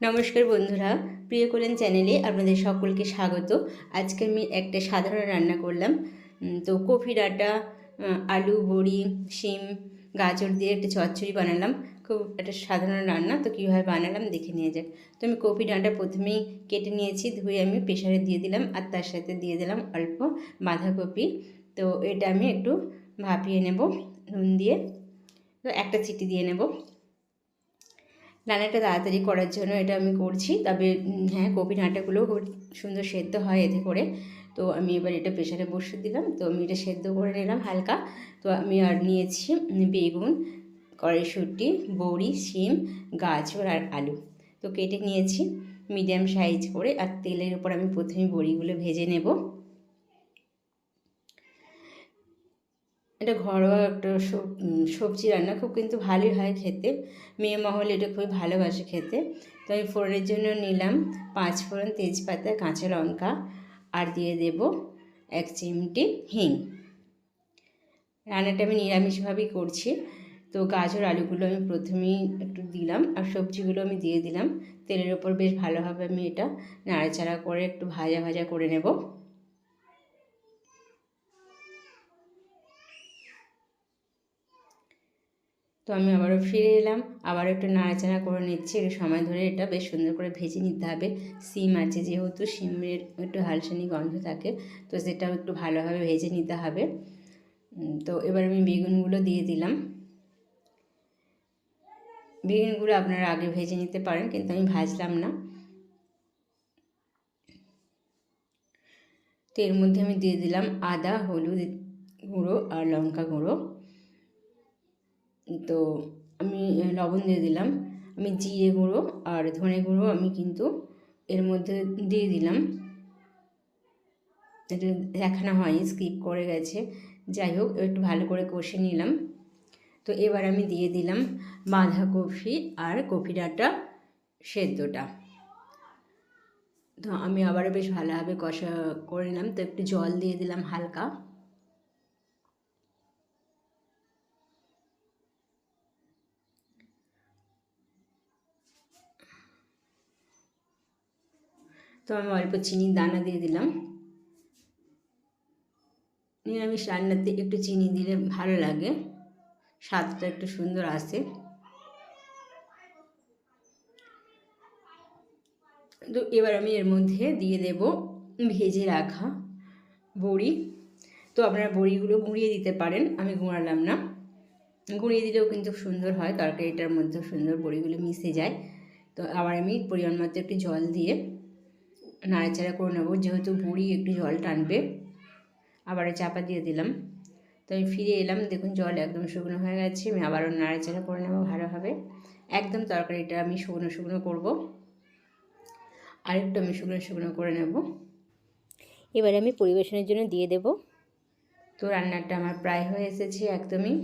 নমস্কার বন্ধুরা, প্রিয় কোলেন চ্যানেলে আপনাদের সকলকে স্বাগত। আজকে আমি একটা সাধারণ রান্না করলাম। তো কফি ডাঁটা, আলু, বড়ি, শিম, গাজর দিয়ে একটা চচ্চড়ি বানালাম। খুব একটা সাধারণ রান্না। তো কীভাবে বানালাম দেখে নিয়ে যাক। তো আমি কফি ডাঁটা প্রথমেই কেটে নিয়েছি, ধুয়ে আমি প্রেশারে দিয়ে দিলাম, আর তার সাথে দিয়ে দিলাম অল্প বাঁধাকপি। তো এটা আমি একটু ভাপিয়ে নেব নুন দিয়ে। তো একটা সিটি দিয়ে নেব। রান্নাটা তাড়াতাড়ি করার জন্য এটা আমি করছি। তবে হ্যাঁ, কপি ডাঁটাগুলোও খুব সুন্দর সেদ্ধ হয় এতে করে। তো আমি এবার এটা প্রেশারে বসিয়ে দিলাম। তো আমি এটা সেদ্ধ করে নিলাম হালকা। তো আমি আর নিয়েছি বেগুন, কড়াইশুঁটি, বড়ি, শিম, গাজর আর আলু। তো কেটে নিয়েছি মিডিয়াম সাইজ করে। আর তেলের উপর আমি প্রথমে বড়িগুলো ভেজে নেব। এটা ঘরোয়া একটা সবজি রান্না, খুব কিন্তু ভালোই হয় খেতে। মেয়ে মহল এটা খুবই ভালোবাসে খেতে। তো আমি ফোড়নের জন্য নিলাম 5 ফোড়ন, তেজপাতা, কাঁচা লঙ্কা, আর দিয়ে দেব 1 চিমটি হিং। রান্নাটা আমি নিরামিষভাবেই করছি। তো গাজর আলুগুলো আমি প্রথমেই একটু দিলাম, আর সবজিগুলো আমি দিয়ে দিলাম। তেলের ওপর বেশ ভালোভাবে আমি এটা নাড়াচাড়া করে একটু ভাজা ভাজা করে নেব। তো আমি আবারও ফিরে এলাম, আবার একটু নাড়াচাড়া করে নিচ্ছি। একটু সময় ধরে এটা বেশ সুন্দর করে ভেজে নিতে হবে। সিম আছে যেহেতু, সিমের একটু হালসানি গন্ধ থাকে, তো সেটাও একটু ভালোভাবে ভেজে নিতে হবে। তো এবার আমি বেগুনগুলো দিয়ে দিলাম। বেগুনগুলো আপনারা আগে ভেজে নিতে পারেন, কিন্তু আমি ভাজলাম না। তো এর মধ্যে আমি দিয়ে দিলাম আদা, হলুদ গুঁড়ো আর লঙ্কা গুঁড়ো। তো আমি লবণ দিয়ে দিলাম। আমি জিরে গুঁড়ো আর ধনে গুঁড়ো আমি কিন্তু এর মধ্যে দিয়ে দিলাম। এটা দেখানো হয়নি, স্কিপ করে গেছে। যাই হোক, একটু ভালো করে কষে নিলাম। তো এবার আমি দিয়ে দিলাম বাঁধাকপি আর কপি ডাঁটা সেদ্ধটা। তো আমি আবারও বেশ ভালোভাবে কষা করে নিলাম। তো একটু জল দিয়ে দিলাম হালকা। তো আমি অল্প চিনির দানা দিয়ে দিলাম। নিরামিষ রান্নাতে একটু চিনি দিলে ভালো লাগে, স্বাদটা একটু সুন্দর আসে। তো এবার আমি এর মধ্যে দিয়ে দেব ভেজে রাখা বড়ি। তো আপনারা বড়িগুলো গুঁড়িয়ে দিতে পারেন, আমি গুঁড়ালাম না। গুঁড়িয়ে দিলেও কিন্তু সুন্দর হয়, তরকারিটার মধ্যে সুন্দর বড়িগুলো মিশে যায়। তো আবার আমি পরিমাণ মতো একটু জল দিয়ে নাড়াচাড়া করে নেবো, যেহেতু বড়ি একটু জল টানবে। আবারও চাপা দিয়ে দিলাম। তো আমি ফিরে এলাম, দেখুন জল একদম শুকনো হয়ে গেছে। আমি আবারও নাড়াচাড়া করে নেবো ভালোভাবে। একদম তরকারিটা আমি শুকনো শুকনো করবো, আরেকটু আমি শুকনো শুকনো করে নেব। এবার আমি পরিবেশনের জন্য দিয়ে দেব। তো রান্নাটা আমার প্রায় হয়ে এসেছে একদমই।